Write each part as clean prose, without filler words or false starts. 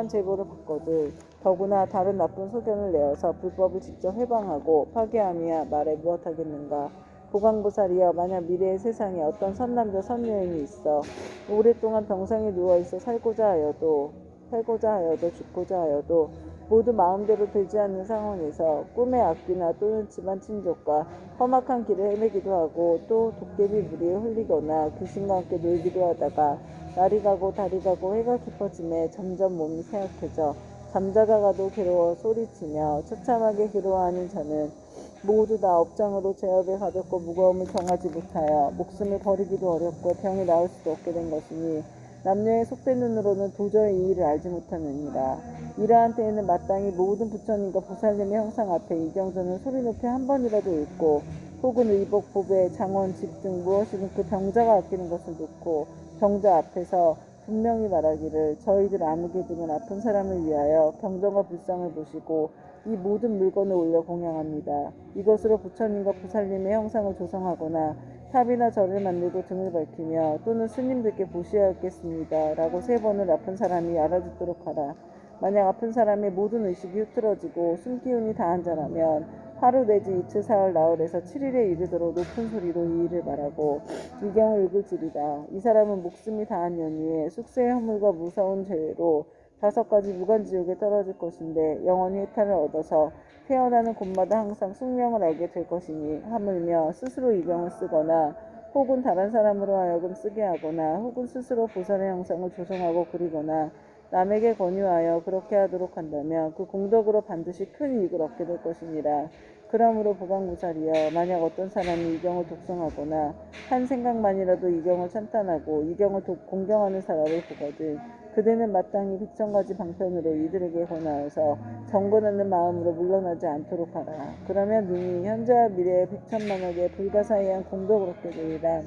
제보를 받거든 더구나 다른 나쁜 소견을 내어서 불법을 직접 해방하고 파괴함이야 말해 무엇하겠는가. 보강보살이여, 만약 미래의 세상에 어떤 선남자 선여인이 있어 오랫동안 병상에 누워있어 살고자 하여도 죽고자 하여도 모두 마음대로 되지 않는 상황에서 꿈의 악귀나 또는 집안 친족과 험악한 길을 헤매기도 하고 또 도깨비 무리에 홀리거나 귀신과 함께 놀기도 하다가 날이 가고 달이 가고 해가 깊어짐에 점점 몸이 쇠약해져 잠자다가도 괴로워 소리치며 처참하게 괴로워하는 자는 모두 다 업장으로 제업에 가볍고 무거움을 정하지 못하여 목숨을 버리기도 어렵고 병이 나을 수도 없게 된 것이니 남녀의 속된 눈으로는 도저히 이 일을 알지 못하느니라. 이러한 때에는 마땅히 모든 부처님과 보살님의 형상 앞에 이경전을 소리 높이 한 번이라도 읽고 혹은 의복, 보배, 장원, 집 등 무엇이든 그 병자가 아끼는 것을 놓고 병자 앞에서 분명히 말하기를 저희들 아무개 등은 아픈 사람을 위하여 병정과 불상을 보시고 이 모든 물건을 올려 공양합니다. 이것으로 부처님과 보살님의 형상을 조성하거나 탑이나 절을 만들고 등을 밝히며 또는 스님들께 보시하였겠습니다. 라고 3번을 아픈 사람이 알아듣도록 하라. 만약 아픈 사람의 모든 의식이 흐트러지고 숨기운이 다한 자라면 하루 내지 이틀 사흘 나흘에서 7일에 이르도록 높은 소리로 이 일을 말하고 이경을 읽을지리라. 이 사람은 목숨이 다한 연후에 숙세의 허물과 무서운 죄로 5가지 무간지옥에 떨어질 것인데 영원히 해탈을 얻어서 태어나는 곳마다 항상 숙명을 알게 될 것이니 하물며 스스로 이경을 쓰거나 혹은 다른 사람으로 하여금 쓰게 하거나 혹은 스스로 보살의 형상을 조성하고 그리거나 남에게 권유하여 그렇게 하도록 한다면 그 공덕으로 반드시 큰 이익을 얻게 될 것이니라. 그러므로 보강무살이여, 만약 어떤 사람이 이경을 독송하거나 한 생각만이라도 이경을 찬탄하고 이경을 공경하는 사람을 보거든 그대는 마땅히 100,000가지 방편으로 이들에게 권하여서 정근하는 마음으로 물러나지 않도록 하라. 그러면 능히 현재와 미래의 100,000만억의 불가사의한 공덕을 얻게 되리라.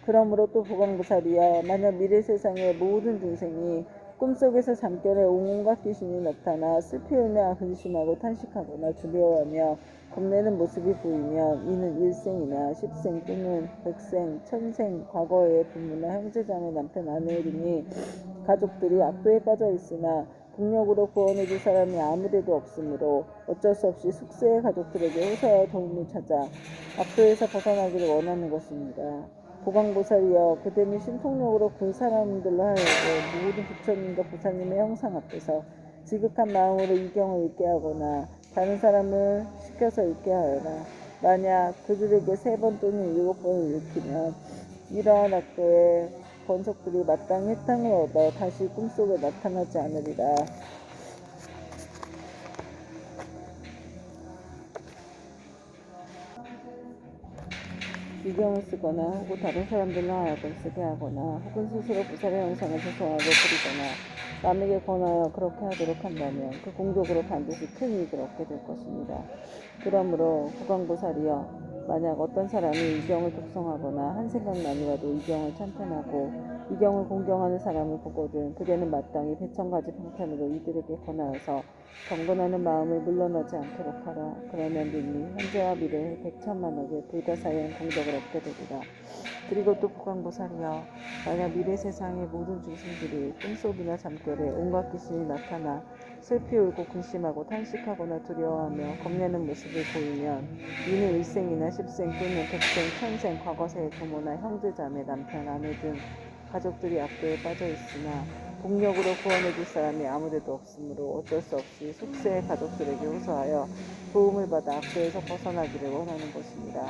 그러므로 또 보강보살이여, 만약 미래 세상의 모든 중생이 꿈속에서 잠결에 온갖 귀신이 나타나 슬피 울며 근심하고 탄식하거나 두려워하며 겁내는 모습이 보이면 이는 일생이나 십생 또는 백생, 천생, 과거의 부모나 형제자매, 남편, 아내 등이 가족들이 악도에 빠져 있으나 국력으로 구원해줄 사람이 아무데도 없으므로 어쩔 수 없이 숙세의 가족들에게 호소하여 도움을 찾아 악도에서 벗어나기를 원하는 것입니다. 보강보살이여, 그대는 신통력으로 그 사람들로 하여금 모든 부처님과 보살님의 형상 앞에서 지극한 마음으로 이경을 읽게 하거나 다른 사람을 시켜서 읽게 하여라. 만약 그들에게 3번 또는 7번을 읽히면 이러한 악도의 권속들이 마땅히 해탕을 얻어 다시 꿈속에 나타나지 않으리라. 이경을 쓰거나 혹은 다른 사람들로 하여금 쓰게 하거나 혹은 스스로 보살의 형상을 조성하고 그리거나 남에게 권하여 그렇게 하도록 한다면 그 공덕으로 반드시 큰 이익을 얻게 될 것입니다. 그러므로 보강보살이여, 만약 어떤 사람이 이경을 독송하거나 한 생각만이라도 이경을 찬탄하고 이경을 공경하는 사람을 보거든 그대는 마땅히 100,000가지 방편으로 이들에게 권하여서 경건하는 마음을 물러나지 않도록 하라. 그러면 능히 현재와 미래의 100,000만억의 불가사의한 공덕을 얻게 되리라. 그리고 또 보강보살이여, 만약 미래 세상의 모든 중생들이 꿈속이나 잠결에 온갖 귀신이 나타나 슬피 울고 근심하고 탄식하거나 두려워하며 겁내는 모습을 보이면 이는 일생이나 십생 또는 백생, 천생, 과거세의 부모나 형제자매, 남편, 아내 등 가족들이 악도에 빠져 있으나 복력으로 구원해줄 사람이 아무데도 없으므로 어쩔 수 없이 숙세의 가족들에게 호소하여 도움을 받아 악도에서 벗어나기를 원하는 것입니다.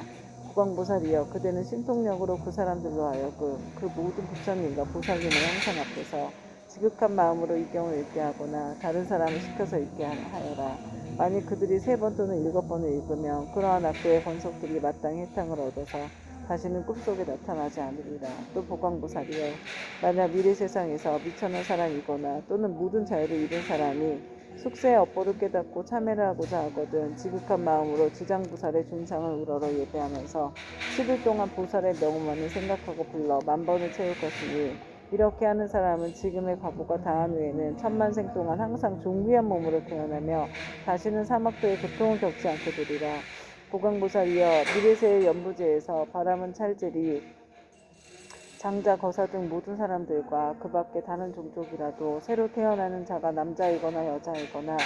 보강보살이여, 그대는 신통력으로 그 사람들로 하여금 그 모든 부처님과 보살님의 형상 앞에서 지극한 마음으로 이경을 읽게 하거나 다른 사람을 시켜서 읽게 하여라. 만일 그들이 3번 또는 7번을 읽으면 그러한 악도의 권속들이 마땅히 해탕을 얻어서 다시는 꿈속에 나타나지 않으리라. 또 보강보살이여, 만약 미래 세상에서 미천한 사람이거나 또는 모든 자유를 잃은 사람이 숙세의 업보를 깨닫고 참회를 하고자 하거든 지극한 마음으로 지장보살의 존상을 우러러 예배하면서 10일 동안 보살의 명호만을 생각하고 불러 10,000번을 채울 것이니 이렇게 하는 사람은 지금의 과보가 다한 후에는 10,000생 동안 항상 존귀한 몸으로 태어나며 다시는 사막도의 고통을 겪지 않게 되리라. 보강보살이여, 미래세의 연부제에서 바람은 찰질이 장자, 거사 등 모든 사람들과 그 밖에 다른 종족이라도 새로 태어나는 자가 남자이거나 여자이거나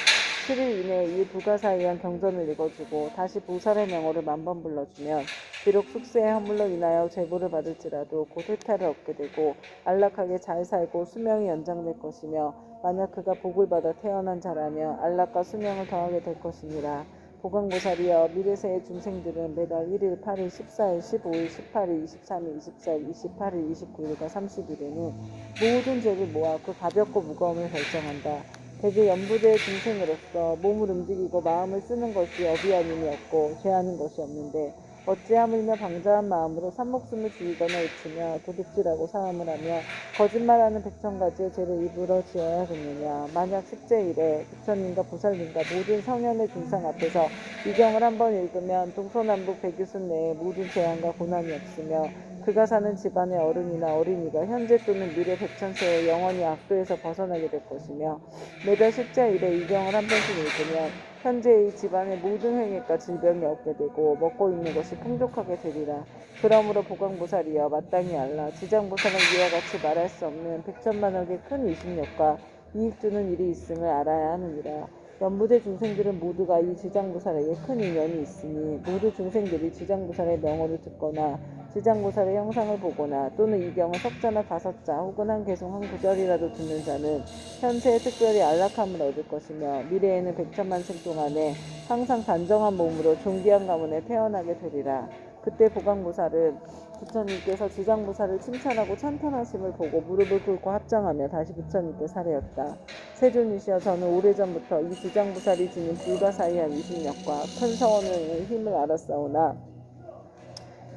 7일 이내에 이 불가사의한 경전을 읽어주고 다시 보살의 명호를 만번 불러주면 비록 숙세의 허물로 인하여 제보를 받을지라도 곧 혜택을 얻게 되고 안락하게 잘 살고 수명이 연장될 것이며 만약 그가 복을 받아 태어난 자라면 안락과 수명을 더하게 될 것이니라. 보강보살이여 미래세의 중생들은 매달 1일, 8일, 14일, 15일, 18일, 23일, 24일, 28일, 29일과 30일에는 모든 죄를 모아 그 가볍고 무거움을 결정한다. 대개 연부제의 중생으로서 몸을 움직이고 마음을 쓰는 것이 어비아님이 없고 죄하는 것이 없는데 어찌 하물며 방자한 마음으로 산목숨을 죽이거나 외치며 도둑질하고 사함을 하며 거짓말하는 백천가지의 죄를 입으로 지어야 하겠느냐. 만약 숙제일에 부처님과 보살님과 모든 성현의 중상 앞에서 이 경을 한번 읽으면 동서남북 백유순 내에 모든 재앙과 고난이 없으며 그가 사는 집안의 어른이나 어린이가 현재 또는 미래 백천세에 영원히 악도에서 벗어나게 될 것이며 매달 숙제일에 이 경을 한 번씩 읽으면 현재의 집안의 모든 행위과 질병이 없게 되고 먹고 있는 것이 풍족하게 되리라. 그러므로 보강보살이여 마땅히 알라. 지장보살은 이와 같이 말할 수 없는 백천만억의 큰 이십력과 이익 주는 일이 있음을 알아야 하느니라. 연부제 중생들은 모두가 이 지장보살에게 큰 인연이 있으니 모두 중생들이 지장보살의 명호를 듣거나 지장보살의 형상을 보거나 또는 이 경을 석자나 5자 혹은 한 개송 한 구절이라도 듣는 자는 현세에 특별히 안락함을 얻을 것이며 미래에는 백천만생 동안에 항상 단정한 몸으로 존귀한 가문에 태어나게 되리라. 그때 보강보살은 부처님께서 지장보살을 칭찬하고 찬탄하심을 보고 무릎을 꿇고 합장하며 다시 부처님께 사례였다. 세존이시여 저는 오래전부터 이 지장보살이 지닌 불가사의한 이십력과 큰 서원의 힘을 알았사오나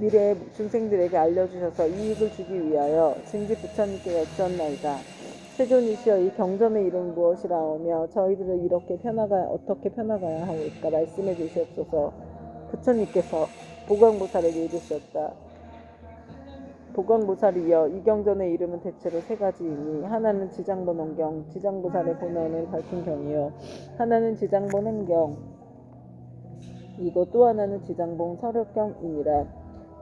미래의 중생들에게 알려주셔서 이익을 주기 위하여 증기 부처님께 여쭈었나이다. 세존이시여 이 경전의 이름은 무엇이라오며 저희들을 이렇게 어떻게 편나가야 하오이까 말씀해 주시옵소서. 부처님께서 보광보살에게 이르셨다. 보광보살이여 이 경전의 이름은 대체로 3가지이니 하나는 지장본원경, 지장보살의 본원을 밝힌 경이요 하나는 지장본행경, 이거 또 하나는 지장본 서력경이니라.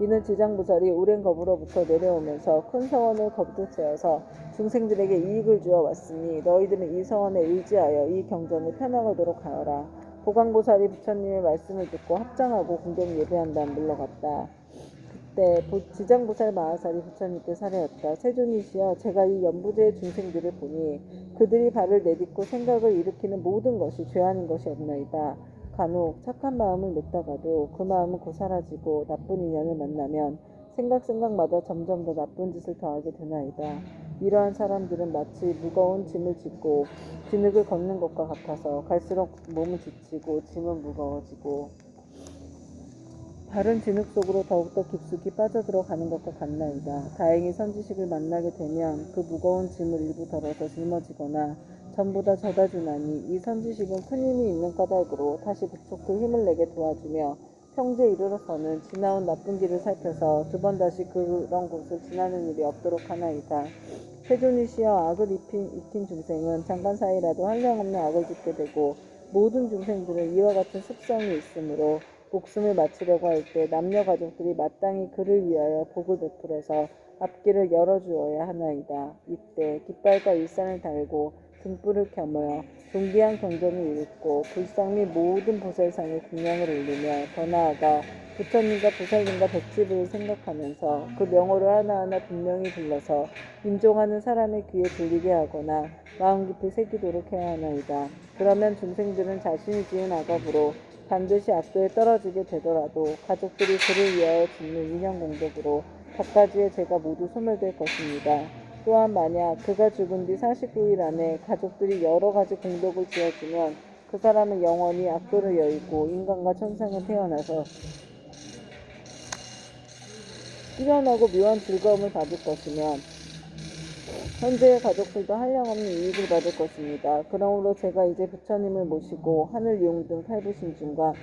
이는 지장보살이 오랜 겁으로부터 내려오면서 큰 서원을 거듭 세워서 중생들에게 이익을 주어 왔으니 너희들은 이 서원에 의지하여 이 경전을 펴나가도록 하여라. 보광보살이 부처님의 말씀을 듣고 합장하고 공경 예배한 다음 물러갔다. 그때 지장보살 마하살이 부처님께 사례였다. 세존이시여 제가 이 연부제의 중생들을 보니 그들이 발을 내딛고 생각을 일으키는 모든 것이 죄하는 것이 없나이다. 간혹 착한 마음을 냈다가도 그 마음은 곧 사라지고 나쁜 인연을 만나면 생각마다 점점 더 나쁜 짓을 더하게 되나이다. 이러한 사람들은 마치 무거운 짐을 짓고 진흙을 걷는 것과 같아서 갈수록 몸은 지치고 짐은 무거워지고 다른 진흙 속으로 더욱더 깊숙이 빠져들어가는 것과 같나이다. 다행히 선지식을 만나게 되면 그 무거운 짐을 일부 덜어서 짊어지거나 전부 다 져다 주나니 이 선지식은 큰 힘이 있는 까닭으로 다시 부쩍 그 힘을 내게 도와주며 평지에 이르러서는 지나온 나쁜 길을 살펴서 2번 다시 그런 곳을 지나는 일이 없도록 하나이다. 세존이시여 악을 익힌 중생은 잠깐 사이라도 한량없는 악을 짓게 되고 모든 중생들은 이와 같은 습성이 있으므로 목숨을 마치려고 할 때 남녀 가족들이 마땅히 그를 위하여 복을 베풀어서 앞길을 열어주어야 하나이다. 이때 깃발과 일산을 달고 등불을 켜며 존귀한 경전을 읽고 불상 및 모든 보살상에 궁양을 올리며 더 나아가 부처님과 보살님과 백지부를 생각하면서 그 명호를 하나하나 분명히 불러서 임종하는 사람의 귀에 들리게 하거나 마음 깊이 새기도록 해야 하나이다. 그러면 중생들은 자신이 지은 악업으로 반드시 악도에 떨어지게 되더라도 가족들이 그를 위하여 짓는 인연공덕으로 갖가지의 죄가 모두 소멸될 것입니다. 또한 만약 그가 죽은 뒤 49일 안에 가족들이 여러 가지 공덕을 지어주면 그 사람은 영원히 악도를 여의고 인간과 천상에 태어나서 뛰어나고 묘한 즐거움을 받을 것이며 현재의 가족들도 한량없는 이익을 받을 것입니다. 그러므로 제가 이제 부처님을 모시고 하늘 용 등 팔부신중과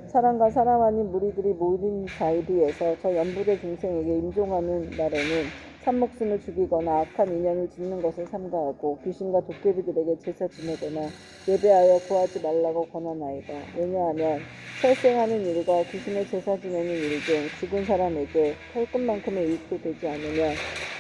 사람과 사람 아닌 무리들이 모인 자리에서 저 연부대 중생에게 임종하는 날에는 산목숨을 죽이거나 악한 인연을 짓는 것을 삼가하고 귀신과 도깨비들에게 제사 지내거나 예배하여 구하지 말라고 권하나이다. 왜냐하면 살생하는 일과 귀신의 제사 지내는 일 등 죽은 사람에게 털끝만큼의 이익도 되지 않으면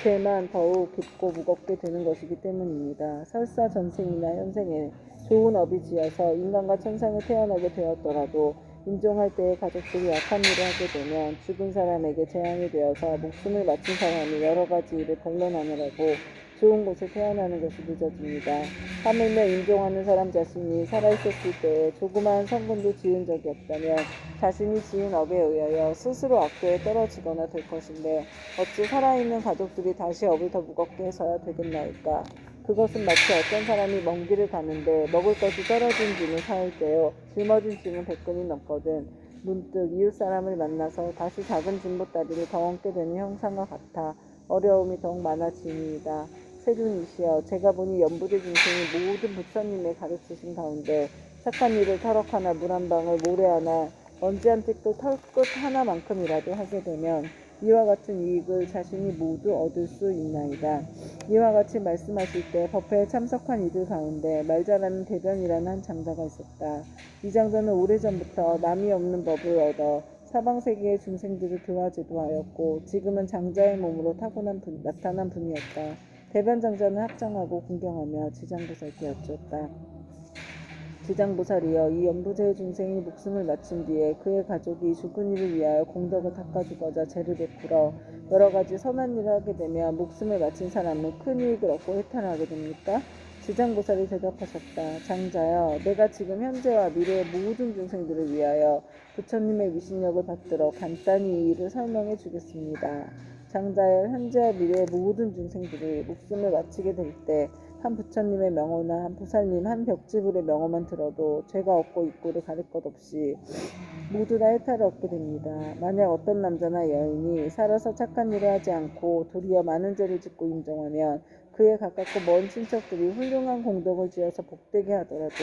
죄만 더욱 깊고 무겁게 되는 것이기 때문입니다. 설사 전생이나 현생에 좋은 업이 지어서 인간과 천상에 태어나게 되었더라도 임종할 때에 가족들이 악한 일을 하게 되면 죽은 사람에게 재앙이 되어서 목숨을 바친 사람이 여러 가지 일을 변론하느라고 좋은 곳에 태어나는 것이 늦어집니다. 하물며 임종하는 사람 자신이 살아있었을 때에 조그마한 성분도 지은 적이 없다면 자신이 지은 업에 의하여 스스로 악도에 떨어지거나 될 것인데 어찌 살아있는 가족들이 다시 업을 더 무겁게 해서야 되겠나이까. 그것은 마치 어떤 사람이 먼 길을 가는데 먹을 것이 떨어진 짐을 사올 때요 짊어진 짐은 100근이 넘거든 문득 이웃 사람을 만나서 다시 작은 짐보따리를 더 얹게 되는 형상과 같아 어려움이 더욱 많아지니이다. 세존이시여, 제가 보니 연부제 중생이 모든 부처님의 가르치신 가운데 착한 일을 털럭 하나 물 한 방울 모래 하나 먼지 한 틱도 털끝 하나만큼이라도 하게 되면 이와 같은 이익을 자신이 모두 얻을 수 있나이다. 이와 같이 말씀하실 때 법회에 참석한 이들 가운데 말 잘하는 대변이라는 한 장자가 있었다. 이 장자는 오래전부터 남이 없는 법을 얻어 사방세계의 중생들을 교화제도 하였고 지금은 장자의 몸으로 나타난 분이었다. 대변 장자는 합장하고 궁경하며 지장보살께 여쭈었다. 지장보살이여, 이 연부제 중생이 목숨을 마친 뒤에 그의 가족이 죽은 이를 위하여 공덕을 닦아주고자 죄를 베풀어 여러 가지 선한 일을 하게 되면 목숨을 마친 사람은 큰 이익을 얻고 해탈하게 됩니까? 지장보살이 대답하셨다. 장자여, 내가 지금 현재와 미래의 모든 중생들을 위하여 부처님의 위신력을 받들어 간단히 이 일을 설명해 주겠습니다. 장자여, 현재와 미래의 모든 중생들이 목숨을 마치게 될 때 한 부처님의 명호나 한 부살님, 한 벽지불의 명호만 들어도 죄가 없고 입고를 가릴 것 없이 모두 다 해탈을 얻게 됩니다. 만약 어떤 남자나 여인이 살아서 착한 일을 하지 않고 도리어 많은 죄를 짓고 임종하면 그에 가깝고 먼 친척들이 훌륭한 공덕을 지어서 복되게 하더라도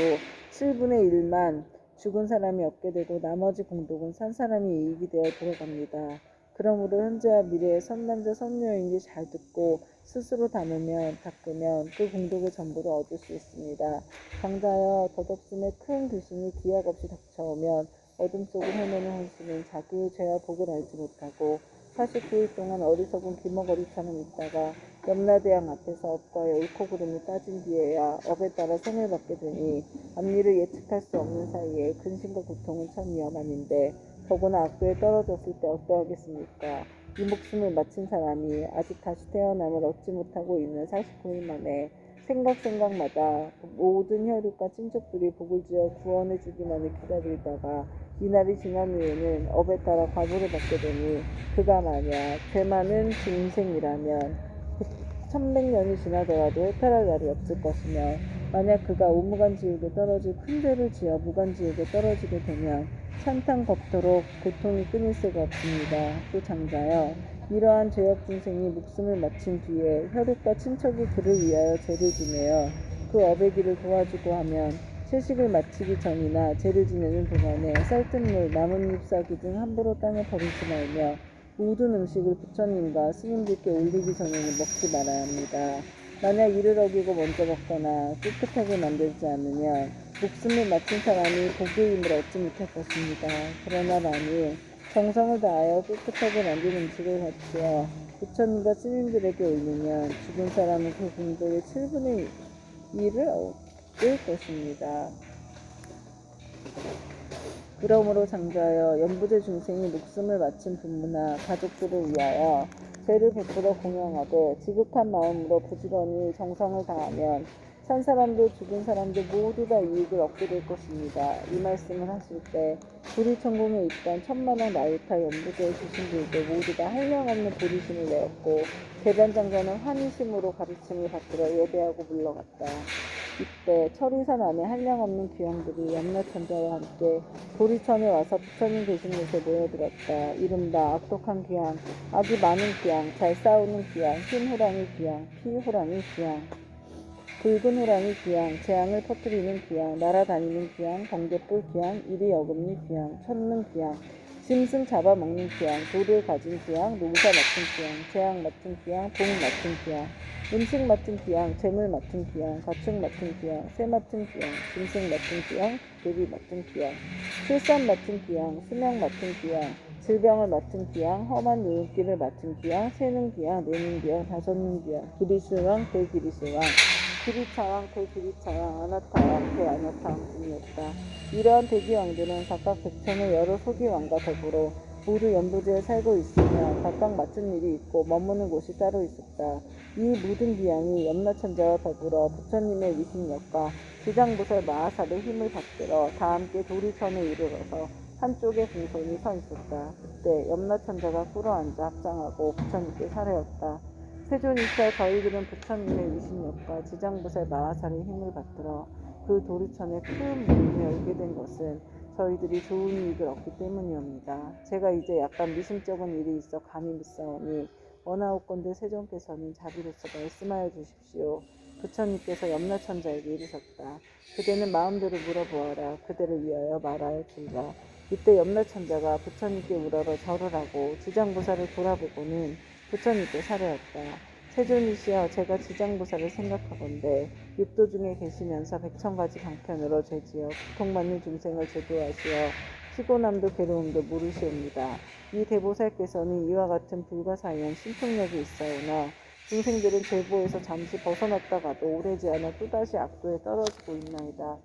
7분의 1만 죽은 사람이 얻게 되고 나머지 공덕은 산 사람이 이익이 되어 들어갑니다. 그러므로 현재와 미래의 선남자 선녀인지 잘 듣고 스스로 닦으면 그 공덕의 전부를 얻을 수 있습니다. 장자여, 덧없음에 큰 귀신이 기약 없이 닥쳐오면 어둠 속을 헤매는 혼수는 자기의 죄와 복을 알지 못하고 49일 동안 어리석은 귀머거리처럼 있다가 염라대왕 앞에서 업과의 옳고 그름을 따진 뒤에야 업에 따라 생을 받게 되니 앞일을 예측할 수 없는 사이에 근심과 고통은 참 위험함인데 더구나 악도에 떨어졌을 때 어떠하겠습니까? 이 목숨을 마친 사람이 아직 다시 태어남을 얻지 못하고 있는 49일 만에 생각마다 모든 혈육과 친척들이 복을 지어 구원해 주기만을 기다리다가 이날이 지난 후에는 업에 따라 과보를 받게 되니 그가 만약 죄 많은 중생이라면 1100년이 지나더라도 해탈할 날이 없을 것이며 만약 그가 오무간지옥에 떨어질 큰 죄를 지어 무간지옥에 떨어지게 되면 찬탄 걷도록 고통이 끊일 수가 없습니다. 또 장자여, 이러한 죄업 중생이 목숨을 마친 뒤에 혈육과 친척이 그를 위하여 죄를 지내어 그 업의 길을 도와주고 하면 채식을 마치기 전이나 죄를 지내는 동안에 쌀뜨물, 나뭇잎 싸기 등 함부로 땅에 버리지 말며 모든 음식을 부처님과 스님들께 올리기 전에는 먹지 말아야 합니다. 만약 이를 어기고 먼저 먹거나 깨끗하게 만들지 않으면 목숨을 마친 사람이 복의 힘을 얻지 못할 것입니다. 그러나 만일 정성을 다하여 깨끗하게 만든 음식을 갖추어 부처님과 스님들에게 올리면 죽은 사람은 그 공덕의 7분의 1을 얻을 것입니다. 그러므로 장자여, 연부제 중생이 목숨을 마친 부모나 가족들을 위하여 죄를 베풀어 공양하되 지극한 마음으로 부지런히 정성을 다하면 산 사람도 죽은 사람도 모두 다 이익을 얻게 될 것입니다. 이 말씀을 하실 때 부리천공에 있던 천만왕 나유타 연부제의 주신들도 모두 다 한량없는 보리심을 내었고 대변장자는 환희심으로 가르침을 받들어 예배하고 물러갔다. 이때 철이산 안에 한량없는 귀양들이 염라천자와 함께 도리천에 와서 부처님 계신 곳에 모여들었다. 이른바 악독한 귀양, 악이 많은 귀양, 잘 싸우는 귀양, 흰 호랑이 귀양, 피 호랑이 귀양, 붉은 호랑이 귀양, 재앙을 퍼뜨리는 귀양, 날아다니는 귀양, 번개불 귀양, 이리 어금니 귀양, 천능 귀양, 짐승 잡아먹는 기양, 돌을 가진 기양, 농사 맡은 기양, 재앙 맡은 기양, 복 맡은 기양, 음식 맡은 기양, 재물 맡은 기양, 가축 맡은 기양, 새 맡은 기양, 짐승 맡은 기양, 대비 맡은 기양, 출산 맡은 기양, 수명 맡은 기양, 질병을 맡은 기양, 험한 누룩기를 맡은 기양, 세는 기양, 내는 기양, 다섯는 기양, 기리스왕, 대기리스왕, 기리차왕, 대기리차왕, 아나타왕, 대아나타왕 중이었다. 이러한 대기왕들은 각각 백천의 여러 소기왕과 더불어 모두 연부지에 살고 있으며 각각 맡은 일이 있고 머무는 곳이 따로 있었다. 이 모든 기양이 염라천자와 더불어 부처님의 위신력과 지장보살 마하살의 힘을 받들어 다 함께 도리천에 이르러서 한쪽에 공손히 서 있었다. 그때 염라천자가 꿇어앉아 합장하고 부처님께 사례었다. 세존이시여, 저희들은 부처님의 위신력과 지장보살 마하살의 힘을 받들어 그 도리천에 큰 문이 열게 된 것은 저희들이 좋은 이익을 얻기 때문이옵니다. 제가 이제 약간 미심쩍은 일이 있어 감히 묻사오니 원하옵건대 세존께서는 자비로서 말씀하여 주십시오. 부처님께서 염라천자에게 이르셨다. 그대는 마음대로 물어보아라. 그대를 위하여 말하여 주리라. 이때 염라천자가 부처님께 우러러 절을 하고 지장보살을 돌아보고는 부처님께 사례었다. 세존이시여, 제가 지장보살을 생각하건대 육도 중에 계시면서 백천가지 방편으로 죄지어 고통받는 중생을 제도하시어 피곤함도 괴로움도 모르시옵니다. 이 대보살께서는 이와 같은 불가사의한 신통력이 있사오나 중생들은 죄보에서 잠시 벗어났다가도 오래지 않아 또다시 악도에 떨어지고 있나이다.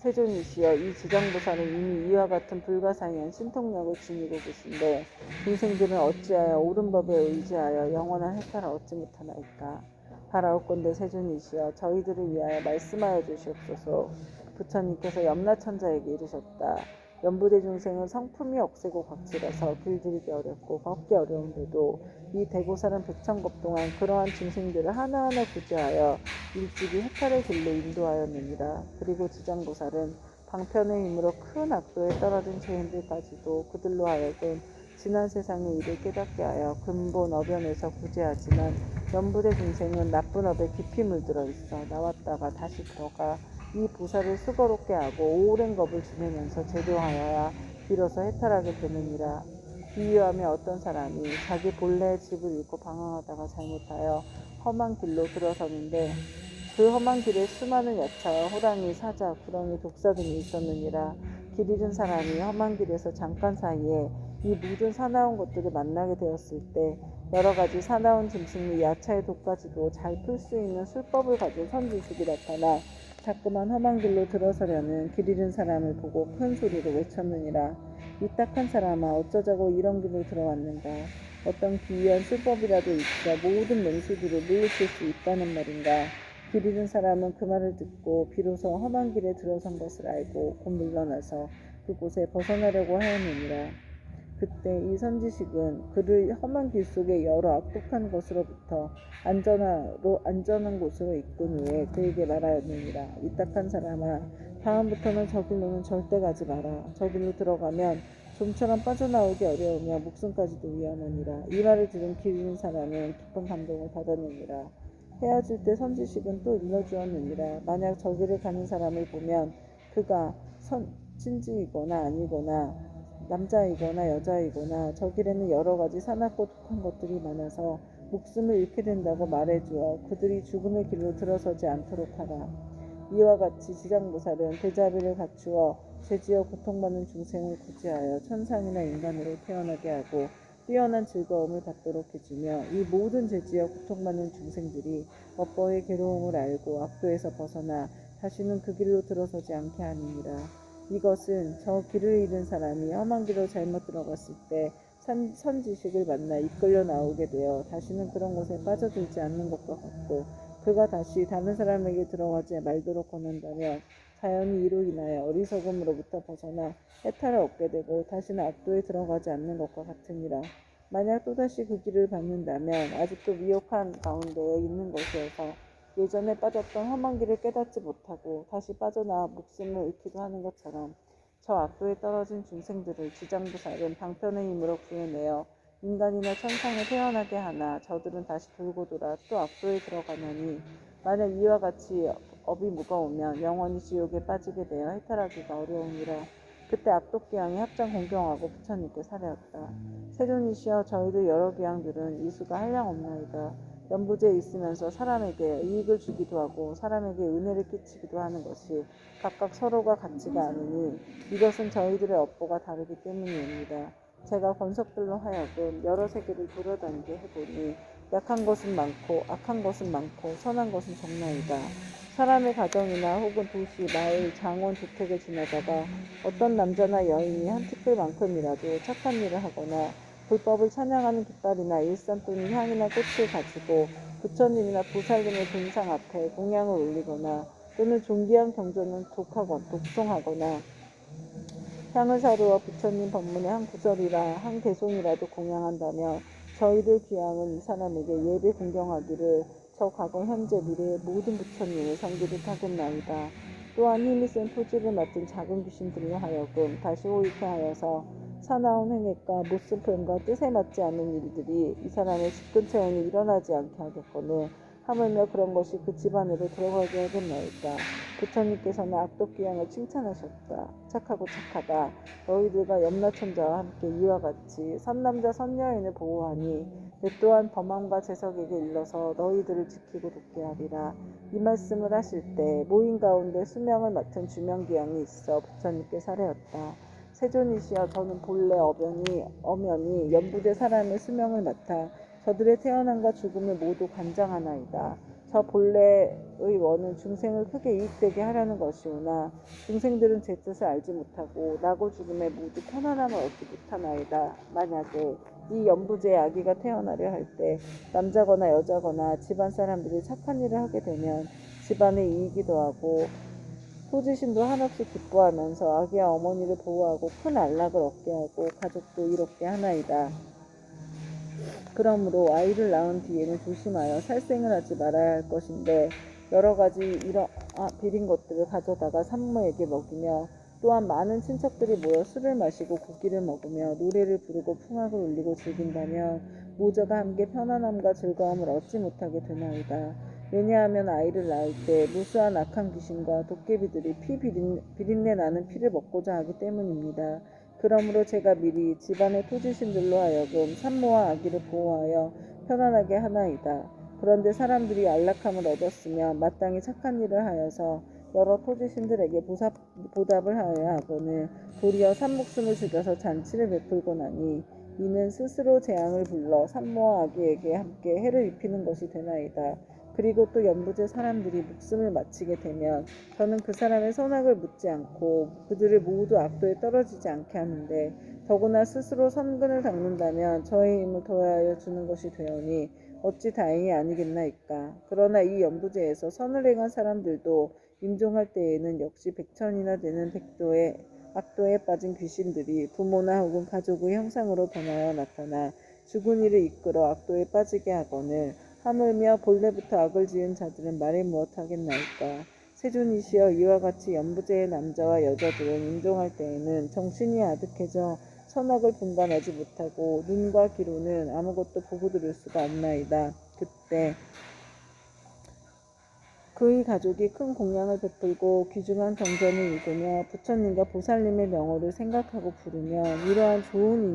세존이시여, 이 지장보살은 이미 이와 같은 불가사의한 신통력을 지니고 계신데 중생들은 어찌하여 옳은 법에 의지하여 영원한 해탈을 얻지 못하나이까. 바라옵건대 세존이시여, 저희들을 위하여 말씀하여 주시옵소서. 부처님께서 염라천자에게 이르셨다. 연부대 중생은 성품이 억세고 거칠어서 길들이기 어렵고 걷기 어려운데도 이 대보살은 백천급 동안 그러한 중생들을 하나하나 구제하여 일찍이 해탈의 길로 인도하였느니라. 그리고 지장보살은 방편의 힘으로 큰 악도에 떨어진 죄인들까지도 그들로 하여금 지난 세상의 일을 깨닫게 하여 근본 어변에서 구제하지만 연부대 중생은 나쁜 업에 깊이 물들어 있어 나왔다가 다시 들어가 이 보살을 수고롭게 하고 오랜 겁을 지내면서 제도하여야 비로소 해탈하게 되느니라. 비유하며 어떤 사람이 자기 본래의 집을 잃고 방황하다가 잘못하여 험한 길로 들어서는데 그 험한 길에 수많은 야차와 호랑이, 사자, 구렁이, 독사 등이 있었느니라. 길 잃은 사람이 험한 길에서 잠깐 사이에 이 모든 사나운 것들을 만나게 되었을 때 여러 가지 사나운 짐승 및 야차의 독까지도 잘 풀 수 있는 술법을 가진 선지식이 나타나 자꾸만 험한 길로 들어서려는 길 잃은 사람을 보고 큰 소리로 외쳤느니라. 이 딱한 사람아, 어쩌자고 이런 길로 들어왔는가. 어떤 기이한 술법이라도 있어 모든 맹수들을 물리칠 수 있다는 말인가. 길 잃은 사람은 그 말을 듣고 비로소 험한 길에 들어선 것을 알고 곧 물러나서 그곳에 벗어나려고 하였느니라. 그때 이 선지식은 그를 험한 길 속에 여러 악독한 것으로부터 안전한 곳으로 이끈 후에 그에게 말하였느니라. 이 딱한 사람아, 다음부터는 저 길로는 절대 가지 마라. 저 길로 들어가면 좀처럼 빠져나오기 어려우며 목숨까지도 위험하니라. 이 말을 들은 길 잃은 사람은 깊은 감동을 받았느니라. 헤어질 때 선지식은 또 일러주었느니라. 만약 저 길을 가는 사람을 보면 그가 친지이거나 아니거나 남자이거나 여자이거나 저 길에는 여러 가지 사납고 독한 것들이 많아서 목숨을 잃게 된다고 말해주어 그들이 죽음의 길로 들어서지 않도록 하라. 이와 같이 지장보살은 대자비를 갖추어 죄지어 고통받는 중생을 구제하여 천상이나 인간으로 태어나게 하고 뛰어난 즐거움을 받도록 해주며 이 모든 죄지어 고통받는 중생들이 업보의 괴로움을 알고 악도에서 벗어나 다시는 그 길로 들어서지 않게 하느니라. 이것은 저 길을 잃은 사람이 험한 길로 잘못 들어갔을 때 선지식을 만나 이끌려 나오게 되어 다시는 그런 곳에 빠져들지 않는 것과 같고 그가 다시 다른 사람에게 들어가지 말도록 권한다면 자연히 이로 인하여 어리석음으로부터 벗어나 해탈을 얻게 되고 다시는 악도에 들어가지 않는 것과 같으니라. 만약 또다시 그 길을 받는다면 아직도 미혹한 가운데에 있는 것이어서 예전에 빠졌던 험한 길을 깨닫지 못하고 다시 빠져나와 목숨을 잃기도 하는 것처럼 저 악도에 떨어진 중생들을 지장보살은 방편의 힘으로 구해내어 인간이나 천상에 태어나게 하나 저들은 다시 돌고 돌아 또 악도에 들어가느니 만약 이와 같이 업이 무거우면 영원히 지옥에 빠지게 되어 해탈하기가 어려우니라. 그때 악독기양이 합장 공경하고 부처님께 살해했다. 세존이시여 저희들 여러 기양들은 이수가 한량없나이다. 연부제에 있으면서 사람에게 이익을 주기도 하고 사람에게 은혜를 끼치기도 하는 것이 각각 서로가 같지가 않으니 이것은 저희들의 업보가 다르기 때문입니다. 제가 권석들로 하여금 여러 세계를 돌아다니게 해보니 약한 것은 많고 악한 것은 많고 선한 것은 적나이다. 사람의 가정이나 혹은 도시, 마을, 장원, 주택을 지나다가 어떤 남자나 여인이 한 티끌만큼이라도 착한 일을 하거나 불법을 찬양하는 깃발이나 일산 또는 향이나 꽃을 가지고 부처님이나 보살님의 동상 앞에 공양을 올리거나 또는 존귀한 경전을 독송하거나 향을 사루어 부처님 법문의 한 구절이라 한 개송이라도 공양한다며 저희들 귀양은 이 사람에게 예배 공경하기를 저 과거 현재 미래의 모든 부처님을 섬기듯 하겠나이다. 또한 힘이 센 토지를 맡은 작은 귀신들로 하여금 다시 호익해 하여서 사나운 행액과 모습표현과 뜻에 맞지 않는 일들이 이 사람의 집 근처에는 일어나지 않게 하겠거늘 하물며 그런 것이 그 집안으로 들어가게 하겠나이다. 부처님께서는 악독기양을 칭찬하셨다. 착하고 착하다. 너희들과 염라천자와 함께 이와 같이 선남자 선여인을 보호하니 내 또한 범함과 재석에게 일러서 너희들을 지키고 돕게 하리라. 이 말씀을 하실 때 모인 가운데 수명을 맡은 주명기양이 있어 부처님께 살해였다. 세존이시여 저는 본래 엄연히 연부제 사람의 수명을 맡아 저들의 태어남과 죽음을 모두 관장하나이다. 저 본래의 원은 중생을 크게 이익되게 하려는 것이오나 중생들은 제 뜻을 알지 못하고 나고 죽음에 모두 편안함을 얻지 못하나이다. 만약에 이 연부제의 아기가 태어나려 할 때 남자거나 여자거나 집안 사람들이 착한 일을 하게 되면 집안에 이익이 더하고 토지신도 한없이 기뻐하면서 아기와 어머니를 보호하고 큰 안락을 얻게 하고 가족도 이롭게 하나이다. 그러므로 아이를 낳은 뒤에는 조심하여 살생을 하지 말아야 할 것인데 여러 가지 비린 것들을 가져다가 산모에게 먹이며 또한 많은 친척들이 모여 술을 마시고 고기를 먹으며 노래를 부르고 풍악을 울리고 즐긴다면 모두가 함께 편안함과 즐거움을 얻지 못하게 되나이다. 왜냐하면 아이를 낳을 때 무수한 악한 귀신과 도깨비들이 비린내 나는 피를 먹고자 하기 때문입니다. 그러므로 제가 미리 집안의 토지신들로 하여금 산모와 아기를 보호하여 편안하게 하나이다. 그런데 사람들이 안락함을 얻었으면 마땅히 착한 일을 하여서 여러 토지신들에게 보답을 하여야 하거늘 도리어 산목숨을 죽여서 잔치를 베풀곤 하니 이는 스스로 재앙을 불러 산모와 아기에게 함께 해를 입히는 것이 되나이다. 그리고 또 연부제 사람들이 목숨을 마치게 되면 저는 그 사람의 선악을 묻지 않고 그들을 모두 악도에 떨어지지 않게 하는데 더구나 스스로 선근을 닦는다면 저의 힘을 더하여 주는 것이 되오니 어찌 다행이 아니겠나이까. 그러나 이 연부제에서 선을 행한 사람들도 임종할 때에는 역시 100천이나 되는 악도에 빠진 귀신들이 부모나 혹은 가족의 형상으로 변하여 나타나 죽은 이를 이끌어 악도에 빠지게 하거늘 하물며 본래부터 악을 지은 자들은 말해 무엇하겠나이까. 세존이시여 이와 같이 연부제의 남자와 여자들은 임종할 때에는 정신이 아득해져 선악을 분간하지 못하고 눈과 귀로는 아무것도 보고 들을 수가 없나이다. 그때 그의 가족이 큰 공양을 베풀고 귀중한 경전을 읽으며 부처님과 보살님의 명호를 생각하고 부르면 이러한 좋은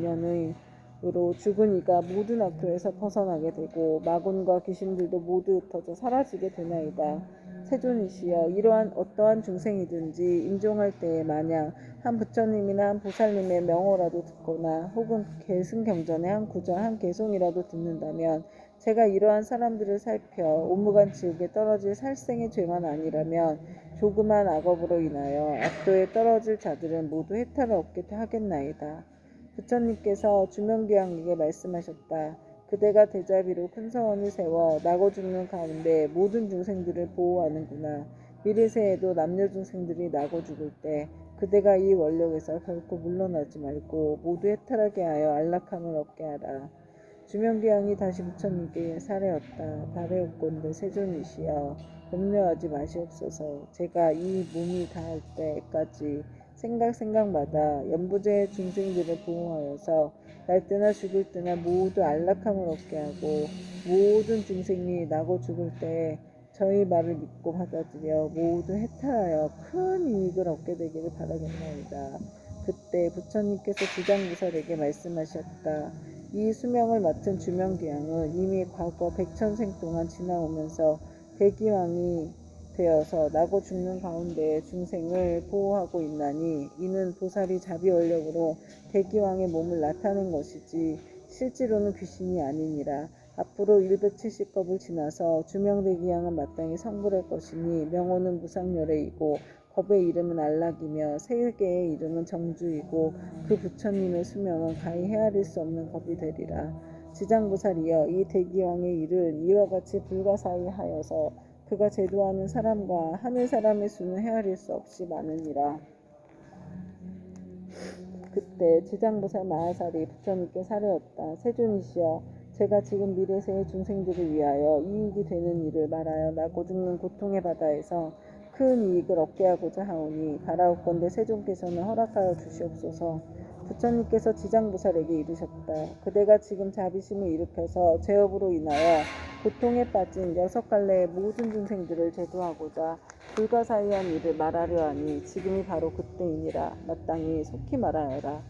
인연으로 죽은 이가 모든 악도에서 벗어나게 되고 마군과 귀신들도 모두 흩어져 사라지게 되나이다. 세존이시여 이러한 어떠한 중생이든지 임종할 때에 만약 한 부처님이나 한 보살님의 명호라도 듣거나 혹은 계승경전의 한 구절 한 개송이라도 듣는다면 제가 이러한 사람들을 살펴 오무간 지옥에 떨어질 살생의 죄만 아니라면 조그만 악업으로 인하여 악도에 떨어질 자들은 모두 해탈을 얻게 하겠나이다. 부처님께서 주명귀양에게 말씀하셨다. 그대가 대자비로 큰 서원을 세워 나고 죽는 가운데 모든 중생들을 보호하는구나. 미래세에도 남녀 중생들이 나고 죽을 때 그대가 이 원력에서 결코 물러나지 말고 모두 해탈하게 하여 안락함을 얻게 하라. 주명귀양이 다시 부처님께 살해였다. 달에옵건대 세존이시여 염려하지 마시옵소서. 제가 이 몸이 닿을 때까지 생각마다 연부제의 중생들을 보호하여서 날 때나 죽을 때나 모두 안락함을 얻게 하고 모든 중생이 나고 죽을 때 저희 말을 믿고 받아들여 모두 해탈하여 큰 이익을 얻게 되기를 바라겠나이다. 그때 부처님께서 지장보살에게 말씀하셨다. 이 수명을 맡은 주명귀양은 이미 과거 백천생 동안 지나오면서 대기왕이 되어서 나고 죽는 가운데 중생을 보호하고 있나니 이는 보살이 자비원력으로 대기왕의 몸을 나타낸 것이지 실제로는 귀신이 아니니라. 앞으로 170겁을 지나서 주명대기양은 마땅히 성불할 것이니 명호는 무상열애이고 겁의 이름은 안락이며 세계의 이름은 정주이고 그 부처님의 수명은 가히 헤아릴 수 없는 겁이 되리라. 지장보살이여, 이 대기왕의 일은 이와 같이 불가사의하여서 그가 제도하는 사람과 하늘 사람의 수는 헤아릴 수 없이 많으니라. 그때 지장보살 마하살이 부처님께 사례었다. 세존이시여, 제가 지금 미래세의 중생들을 위하여 이익이 되는 일을 말하여 나고 죽는 고통의 바다에서 큰 이익을 얻게 하고자 하오니 바라옵건대 세존께서는 허락하여 주시옵소서. 부처님께서 지장보살에게 이르셨다. 그대가 지금 자비심을 일으켜서 죄업으로 인하여 고통에 빠진 6갈래의 모든 중생들을 제도하고자 불가사의한 일을 말하려 하니 지금이 바로 그때이니라. 마땅히 속히 말하여라.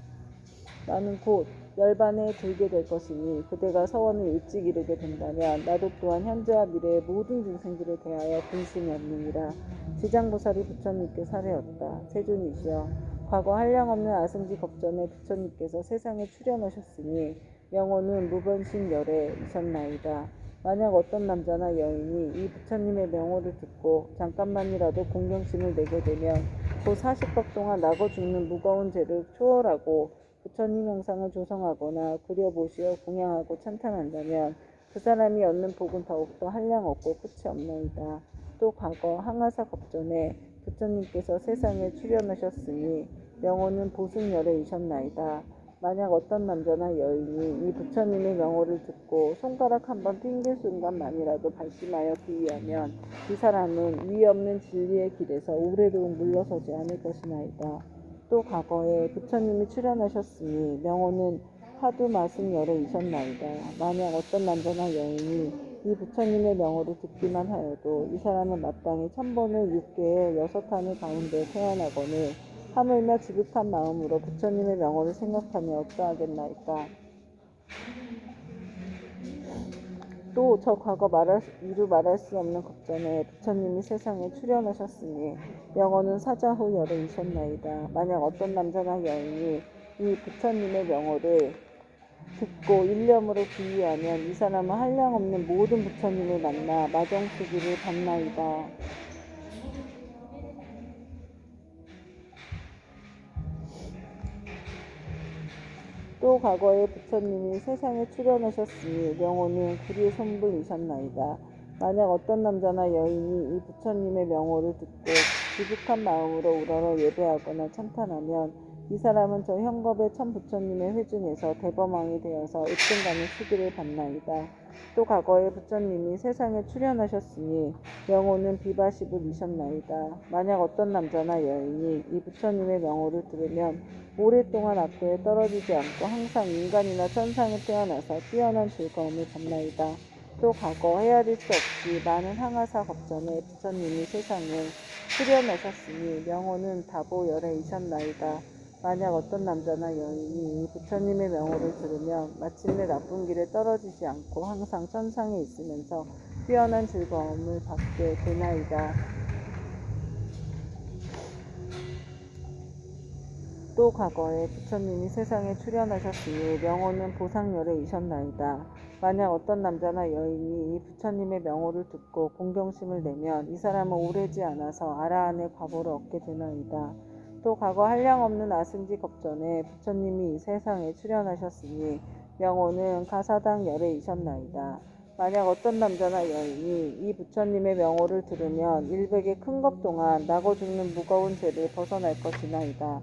나는 곧 열반에 들게 될 것이니 그대가 서원을 일찍 이루게 된다면 나도 또한 현재와 미래의 모든 중생들에 대하여 근심이 없느니라. 지장보살이 부처님께 사례었다. 세존이시여, 과거 한량없는 아승지 겁전에 부처님께서 세상에 출현하셨으니 명호는 무변신열애이셨나이다. 만약 어떤 남자나 여인이 이 부처님의 명호를 듣고 잠깐만이라도 공경심을 내게 되면 곧 40법 동안 나고 죽는 무거운 죄를 초월하고 부처님 형상을 조성하거나 그려보시어 공양하고 찬탄한다면 그 사람이 얻는 복은 더욱더 한량없고 끝이 없나이다. 또 과거 항아사 겁전에 부처님께서 세상에 출현하셨으니 명호는 보승열애이셨나이다. 만약 어떤 남자나 여인이 이 부처님의 명호를 듣고 손가락 한번 튕길 순간만이라도 발심하여 기위하면 이 사람은 위 없는 진리의 길에서 오래도록 물러서지 않을 것이나이다. 또 과거에 부처님이 출현하셨으니 명호는 화두마승열애이셨나이다. 만약 어떤 남자나 여인이 이 부처님의 명호를 듣기만 하여도 이 사람은 마땅히 천번을 6개의 6탄을 가운데 태어나거늘 하물며 지극한 마음으로 부처님의 명호를 생각하며 어떠하겠나이까. 또 저 과거 이루 말할 수 없는 겁전에 부처님이 세상에 출현하셨으니 명호는 사자후 열애이셨나이다. 만약 어떤 남자나 여인이 이 부처님의 명호를 듣고 일념으로 비유하면 이 사람은 한량없는 모든 부처님을 만나 마정수기를 받나이다. 또 과거에 부처님이 세상에 출현하셨으니 명호는 구리손불이셨나이다. 만약 어떤 남자나 여인이 이 부처님의 명호를 듣고 지극한 마음으로 우러러 예배하거나 찬탄하면 이 사람은 저 현겁의 천부처님의 회중에서 대범왕이 되어서 으뜸가는 시기를 받나이다. 또 과거에 부처님이 세상에 출현하셨으니 명호는 비바시불이셨나이다. 만약 어떤 남자나 여인이 이 부처님의 명호를 들으면 오랫동안 악도에 떨어지지 않고 항상 인간이나 천상에 태어나서 뛰어난 즐거움을 받나이다. 또 과거 헤아릴 수 없이 많은 항아사 겁전에 부처님이 세상에 출현하셨으니 명호는 다보열애이셨나이다. 만약 어떤 남자나 여인이 이 부처님의 명호를 들으면 마침내 나쁜 길에 떨어지지 않고 항상 천상에 있으면서 뛰어난 즐거움을 받게 되나이다. 또 과거에 부처님이 세상에 출현하셨으니 명호는 보상열애이셨나이다. 만약 어떤 남자나 여인이 이 부처님의 명호를 듣고 공경심을 내면 이 사람은 오래지 않아서 아라한의 과보를 얻게 되나이다. 또 과거 한량없는 아승지 겁전에 부처님이 이 세상에 출현하셨으니 명호는 가사당 열애이셨나이다. 만약 어떤 남자나 여인이 이 부처님의 명호를 들으면 100의 큰 겁 동안 나고 죽는 무거운 죄를 벗어날 것이나이다.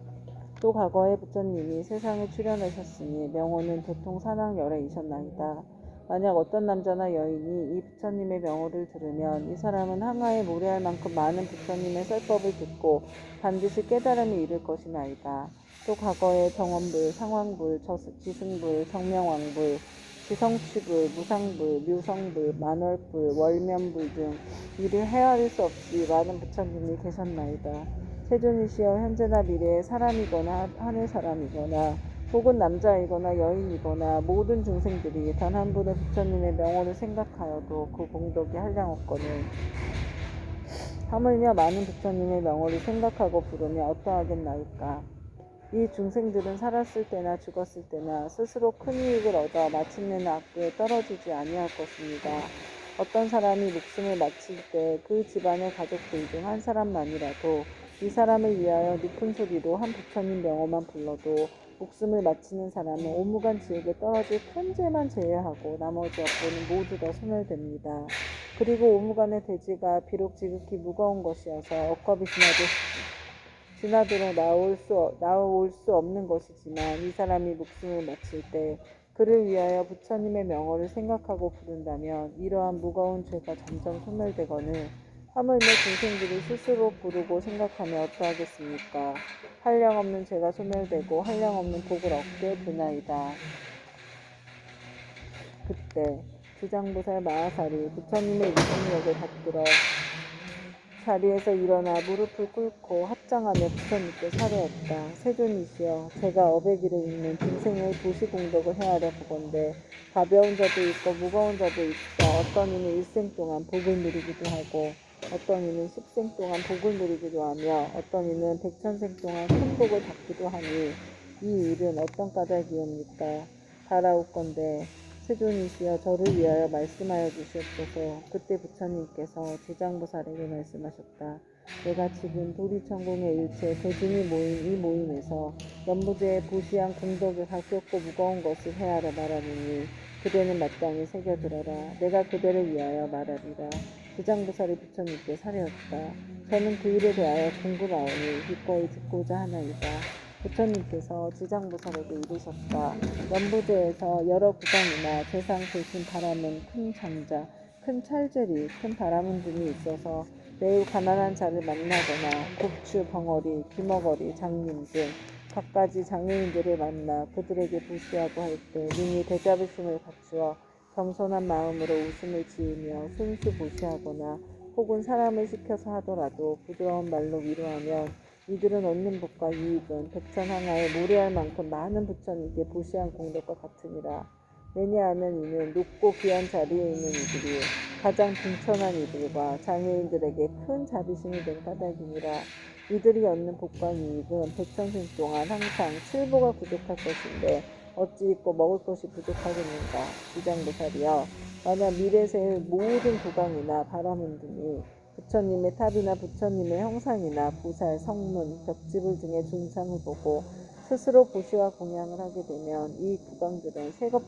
또 과거에 부처님이 세상에 출현하셨으니 명호는 대통사랑열애이셨나이다. 만약 어떤 남자나 여인이 이 부처님의 명호를 들으면 이 사람은 항아에 모래할 만큼 많은 부처님의 설법을 듣고 반드시 깨달음에 이를 것이나이다. 또 과거에 정원불, 상왕불, 지승불, 정명왕불, 지성취불, 무상불, 묘성불, 만월불, 월면불 등 이를 헤아릴 수 없이 많은 부처님이 계셨나이다. 세존이시여 현재나 미래의 사람이거나 하늘 사람이거나 혹은 남자이거나 여인이거나 모든 중생들이 단 한 분의 부처님의 명호를 생각하여도 그 공덕이 한량없거늘 하물며 많은 부처님의 명호를 생각하고 부르며 어떠하겠나이까. 이 중생들은 살았을 때나 죽었을 때나 스스로 큰 이익을 얻어 마침내는 악도에 떨어지지 아니할 것입니다. 어떤 사람이 목숨을 마칠 때 그 집안의 가족들 중 한 사람만이라도 이 사람을 위하여 높은 소리로 한 부처님 명호만 불러도 목숨을 마치는 사람은 오무간 지옥에 떨어질 큰 죄만 제외하고 나머지 업보는 모두 다 소멸됩니다. 그리고 오무간의 대지가 비록 지극히 무거운 것이어서 억겁이 지나도록 나올 수 없는 것이지만 이 사람이 목숨을 마칠 때 그를 위하여 부처님의 명호를 생각하고 부른다면 이러한 무거운 죄가 점점 소멸되거늘 하물며 중생들이 스스로 부르고 생각하며 어떠하겠습니까? 한량없는 죄가 소멸되고 한량없는 복을 얻게 되나이다. 그때 지장보살 마하살이 부처님의 이승력을 받들어 자리에서 일어나 무릎을 꿇고 합장하며 부처님께 사례했다. 세존이시여, 제가 어배기를 잇는 중생의 도시공덕을 헤아려 보건대 가벼운 자도 있고 무거운 자도 있어 어떤 이는 일생 동안 복을 누리기도 하고 어떤 이는 10생 동안 복을 누리기도 하며 어떤 이는 100,000생 동안 큰 복을 받기도 하니 이 일은 어떤 까닭이옵니까? 바라옵건대 세존이시여 저를 위하여 말씀하여 주시옵소서. 그때 부처님께서 지장보살에게 말씀하셨다. 내가 지금 도리천공의 일체 대중이 모인 이 모임에서 연부제의 보시한 공덕의 가볍고 무거운 것을 헤아려 말하느니 그대는 마땅히 새겨들어라. 내가 그대를 위하여 말하리라. 지장보살이 부처님께 사례었다. 저는 그 일에 대하여 궁금하오니 기꺼이 듣고자 하나이다. 부처님께서 지장보살에게 이르셨다. 연부제에서 여러 구강이나 재상 대신 바람은 큰 장자, 큰 찰제리, 큰 바람은 등이 있어서 매우 가난한 자를 만나거나 곡추, 벙어리, 귀머거리, 장님 등 갖가지 장애인들을 만나 그들에게 부시하고 할 때 능히 대자비심을 갖추어 겸손한 마음으로 웃음을 지으며 순수 부시하거나 혹은 사람을 시켜서 하더라도 부드러운 말로 위로하면 이들은 얻는 복과 이익은 백천항하에 모래할 만큼 많은 부처님께 부시한 공덕과 같으니라. 왜냐하면 이는 높고 귀한 자리에 있는 이들이 가장 빈천한 이들과 장애인들에게 큰 자비심이 된 까닭이니라. 이들이 얻는 복과 이익은 백천생 동안 항상 칠보가 부족할 것인데 어찌 있고 먹을 것이 부족하겠는가. 지장보살이여, 만약 미래세의 모든 구강이나 바라문 등이 부처님의 탑이나 부처님의 형상이나 부살, 성문, 벽지불 등의 존상을 보고 스스로 보시와 공양을 하게 되면 이 구강들은 세겁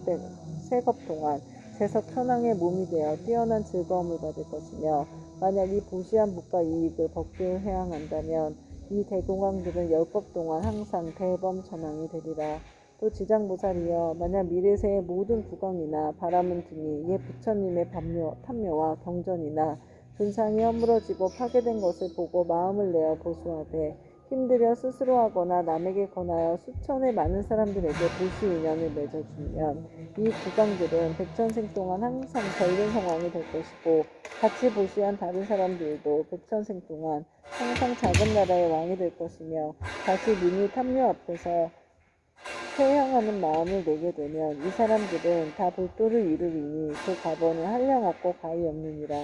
동안 세석 천왕의 몸이 되어 뛰어난 즐거움을 받을 것이며 만약 이 보시한 복과 이익을 법계에 회항한다면 이 대공황들은 10법 동안 항상 대범 천왕이 되리라. 또 지장보살이여, 만약 미래세의 모든 구강이나 바라문 등이 옛 부처님의 탐묘와 경전이나 존상이 허물어지고 파괴된 것을 보고 마음을 내어 보수하되 힘들여 스스로 하거나 남에게 권하여 수천의 많은 사람들에게 보시 인연을 맺어주면 이 구강들은 백천생 동안 항상 별린 성왕이 될 것이고 같이 보시한 다른 사람들도 백천생 동안 항상 작은 나라의 왕이 될 것이며 다시 능히 탐묘 앞에서 회향하는 마음을 내게 되면 이 사람들은 다 불도를 이루리니 그 가번은 한량없고 가히 없느니라.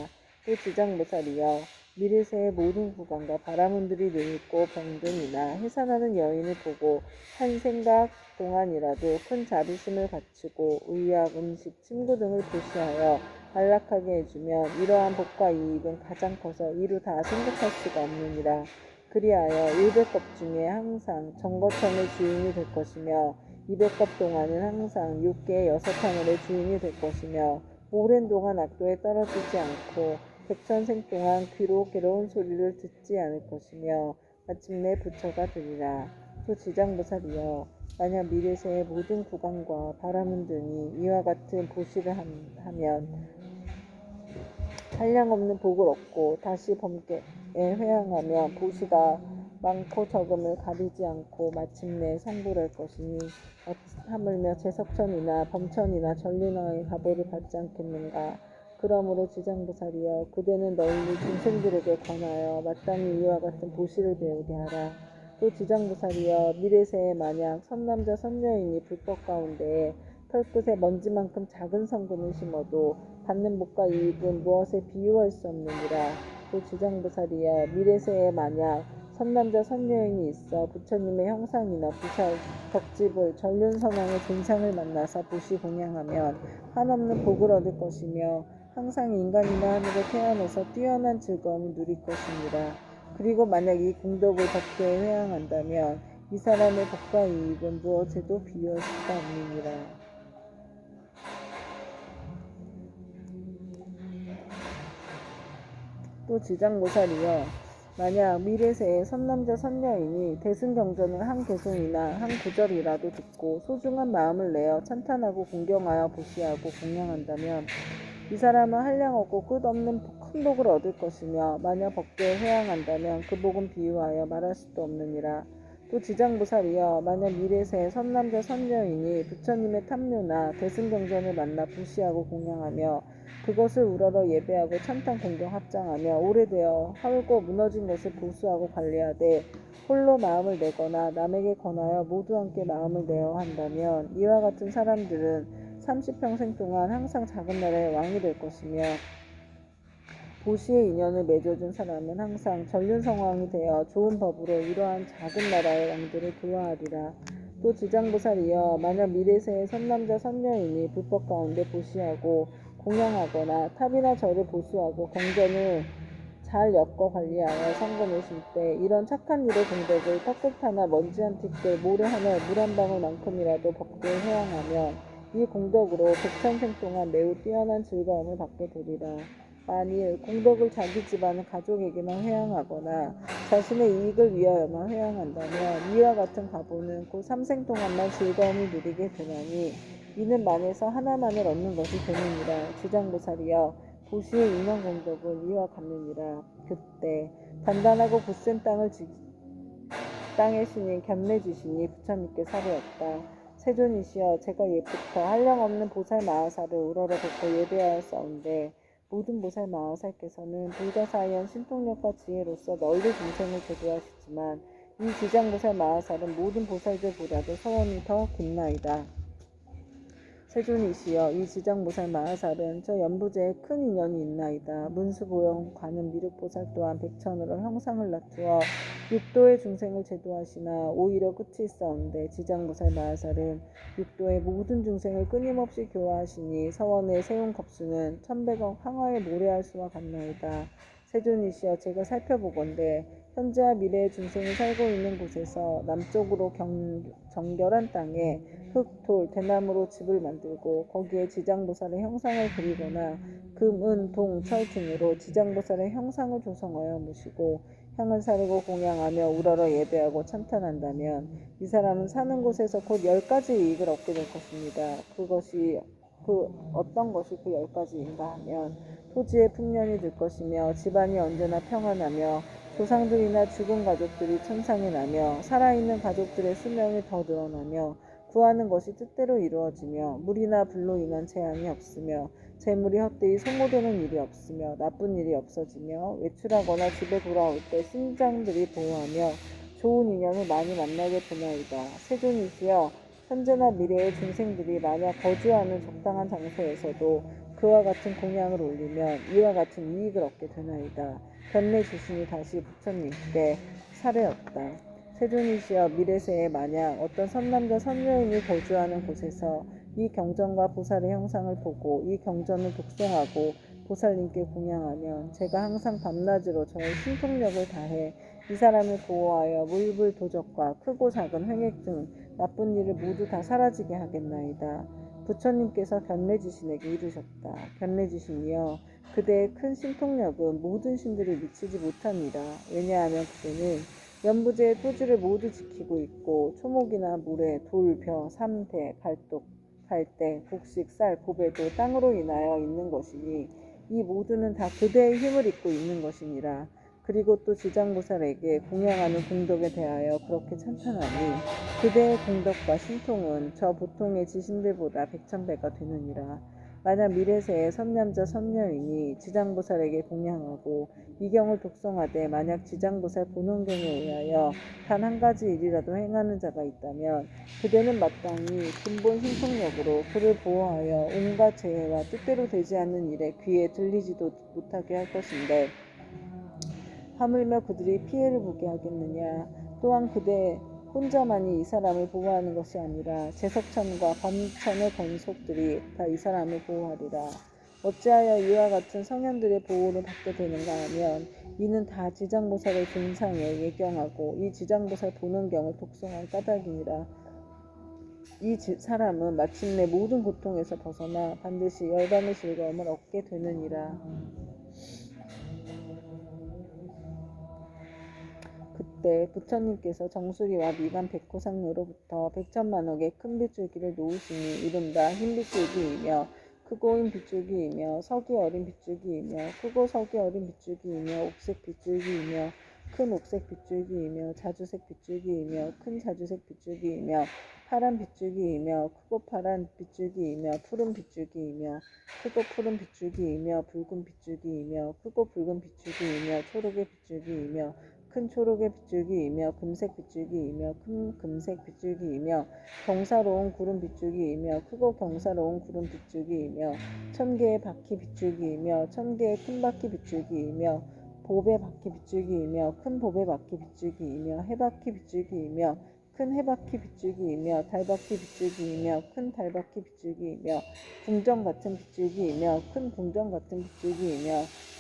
또 지장보살이여, 미래세의 모든 구강과 바라문들이 늙고 병든이나 해산하는 여인을 보고 한 생각 동안이라도 큰 자비심을 갖추고 의약, 음식, 침구 등을 보시하여 안락하게 해주면 이러한 복과 이익은 가장 커서 이루 다 생각할 수가 없느니라. 그리하여 100급 중에 항상 정거천의 주인이 될 것이며 200급 동안은 항상 6개의 6하늘의 주인이 될 것이며 오랜 동안 악도에 떨어지지 않고 백천생 동안 귀로 괴로운 소리를 듣지 않을 것이며 마침내 부처가 되리라. 또 지장보살이여, 만약 미래세의 모든 구강과 바라문 등이 이와 같은 보시를 하면 한량없는 복을 얻고 다시 범계에 회항하면 보시가 많고 적음을 가리지 않고 마침내 성불할 것이니 하물며 제석천이나 범천이나 전륜왕의 가보를 받지 않겠는가. 그러므로 지장보살이여 그대는 널리 중생들에게 권하여 마땅히 이와 같은 보시를 배우게 하라. 또 지장보살이여 미래세에 만약 선남자 선녀인이 불법 가운데 털끝에 먼지만큼 작은 성분을 심어도 받는 복과 이익은 무엇에 비유할 수 없느니라. 또 지장보살이여 미래세에 만약 선남자 선녀인이 있어 부처님의 형상이나 부살 덕집을 전륜선왕의 존상을 만나서 보시 공양하면 한없는 복을 얻을 것이며 항상 인간이나 하늘에 태어나서 뛰어난 즐거움을 누릴 것이니라. 그리고 만약 이 공덕을 덕되에 회항한다면 이 사람의 복과 이익은 무엇에도 비유할 수가 없느니라. 또 지장보살이여 만약 미래세에 선남자 선녀인이 대승경전을 한 개송이나 한 구절이라도 듣고 소중한 마음을 내어 찬탄하고 공경하여 보시하고 공양한다면 이 사람은 한량없고 끝없는 큰 복을 얻을 것이며 만약 법계에 회항한다면 그 복은 비유하여 말할 수도 없느니라. 또 지장보살이여 만약 미래세 선남자 선녀인이 부처님의 탐묘나 대승경전을 만나 부시하고 공양하며 그것을 우러러 예배하고 찬탄 공경 합장하며 오래되어 헐고 무너진 것을 보수하고 관리하되 홀로 마음을 내거나 남에게 권하여 모두 함께 마음을 내어 한다면 이와 같은 사람들은 30평생 동안 항상 작은 나라의 왕이 될 것이며 보시의 인연을 맺어준 사람은 항상 전륜성왕이 되어 좋은 법으로 이러한 작은 나라의 왕들을 교화하리라. 또 지장보살이여 만약 미래세의 선남자 선녀인이 불법 가운데 보시하고 공양하거나 탑이나 절을 보수하고 경전을 잘 엮어 관리하여 성금을 쉴 때 이런 착한 일의 공덕을 턱끝 하나 먼지 한 티끌 모래 하나 물 한 방울만큼이라도 법계에 회항하면 이 공덕으로 백천생 동안 매우 뛰어난 즐거움을 받게 되리라. 만일 공덕을 자기 집안의 가족에게만 회항하거나 자신의 이익을 위하여만 회항한다면 이와 같은 가보는 곧 3생 동안만 즐거움을 누리게 되나니 이는 만에서 하나만을 얻는 것이 되느니라. 지장보살이여 보시의 인원 공덕은 이와 같느니라. 그때 단단하고 굳센 땅의 신인 견내지신이 부처님께 사례었다. 세존이시여 제가 예부터 한량없는 보살 마하사를 우러러 뵙고 예배하였사온데 모든 보살 마하사께서는 불가사의한 신통력과 지혜로서 널리 중생을 제도하시지만 이 지장보살 마하사는 모든 보살들보다도 서원이 더 깊나이다. 세존이시여 이 지장보살 마하살은 저 연부제에 큰 인연이 있나이다. 문수보영 관음 미륵보살 또한 백천으로 형상을 낮추어 육도의 중생을 제도하시나 오히려 끝이 있사온데 지장보살 마하살은 육도의 모든 중생을 끊임없이 교화하시니 서원에 세운 겁수는 1000백억 항아에 모래할 수와 같나이다. 세존이시여 제가 살펴보건대 현재와 미래의 중생이 살고 있는 곳에서 남쪽으로 정결한 땅에 흙, 돌, 대나무로 집을 만들고 거기에 지장보살의 형상을 그리거나 금, 은, 동, 철 등으로 지장보살의 형상을 조성하여 모시고 향을 사르고 공양하며 우러러 예배하고 찬탄한다면 이 사람은 사는 곳에서 곧 10가지 이익을 얻게 될 것입니다. 어떤 것이 그 10가지인가 하면 토지에 풍년이 들 것이며 집안이 언제나 평안하며 조상들이나 죽은 가족들이 천상에 나며 살아있는 가족들의 수명이 더 늘어나며 구하는 것이 뜻대로 이루어지며 물이나 불로 인한 재앙이 없으며 재물이 헛되이 소모되는 일이 없으며 나쁜 일이 없어지며 외출하거나 집에 돌아올 때 신장들이 보호하며 좋은 인연을 많이 만나게 되나이다. 세존이시여 현재나 미래의 중생들이 만약 거주하는 적당한 장소에서도 그와 같은 공양을 올리면 이와 같은 이익을 얻게 되나이다. 견내주신이 다시 부처님께 사례었다. 세존이시여 미래세에 만약 어떤 선남자 선녀인이 거주하는 곳에서 이 경전과 보살의 형상을 보고 이 경전을 독송하고 보살님께 공양하면 제가 항상 밤낮으로 저의 신통력을 다해 이 사람을 보호하여 물불 도적과 크고 작은 횡액 등 나쁜 일을 모두 다 사라지게 하겠나이다. 부처님께서 견내지신에게 이르셨다. 견내지신이여 그대의 큰 신통력은 모든 신들이 미치지 못하니라. 왜냐하면 그대는 연부제의 토지를 모두 지키고 있고 초목이나 모래, 돌, 벼, 삼대, 갈독, 갈대, 곡식, 쌀, 고배도 땅으로 인하여 있는 것이니 이 모두는 다 그대의 힘을 입고 있는 것이니라. 그리고 또 지장보살에게 공양하는 공덕에 대하여 그렇게 찬탄하니 그대의 공덕과 신통은 저 보통의 지신들보다 백천배가 되느니라. 만약 미래세의 선남자 선녀이니 지장보살에게 공양하고 이 경을 독송하되 만약 지장보살 본원경에 의하여 단 한 가지 일이라도 행하는 자가 있다면 그대는 마땅히 근본 신속력으로 그를 보호하여 온갖 재해와 뜻대로 되지 않는 일에 귀에 들리지도 못하게 할 것인데 하물며 그들이 피해를 보게 하겠느냐. 또한 그대 혼자만이 이 사람을 보호하는 것이 아니라 제석천과 범천의 권속들이 다 이 사람을 보호하리라. 어찌하여 이와 같은 성현들의 보호를 받게 되는가 하면 이는 다 지장보살의 존상에 예경하고 이 지장보살 본원경을 독송한 까닭이니라. 이 사람은 마침내 모든 고통에서 벗어나 반드시 열반의 즐거움을 얻게 되느니라. 그때 부처님께서 정수리와 미간 백호상로로부터 100천만억의 큰 빗줄기를 놓으시니 이른바 흰 빗줄기이며 크고 흰 빗줄기이며 석이 어린 빗줄기이며 크고 석이 어린 빗줄기이며 옥색 빗줄기이며 큰 옥색 빗줄기이며 자주색 빗줄기이며 큰 자주색 빗줄기이며 파란 빗줄기이며 크고 파란 빗줄기이며 푸른 빗줄기이며 크고 푸른 빗줄기이며 붉은 빗줄기이며 크고 붉은 빗줄기이며 초록의 빗줄기이며 큰 초록의 빗줄기이며 금색 빗줄기이며 큰 금색 빗줄기이며 경사로운 구름 빗줄기이며 크고 경사로운 구름 빗줄기이며 1000개의 바퀴 빗줄기이며 1000개의 큰 바퀴 빗줄기이며 보배 바퀴 빗줄기이며 큰 보배 바퀴 빗줄기이며 해바퀴 빗줄기이며 큰 해바퀴 빗줄기이며 달바퀴 빗줄기이며 큰 달바퀴 빗줄기이며 궁정 같은 빗줄기이며 큰 궁정 같은 빗줄기이며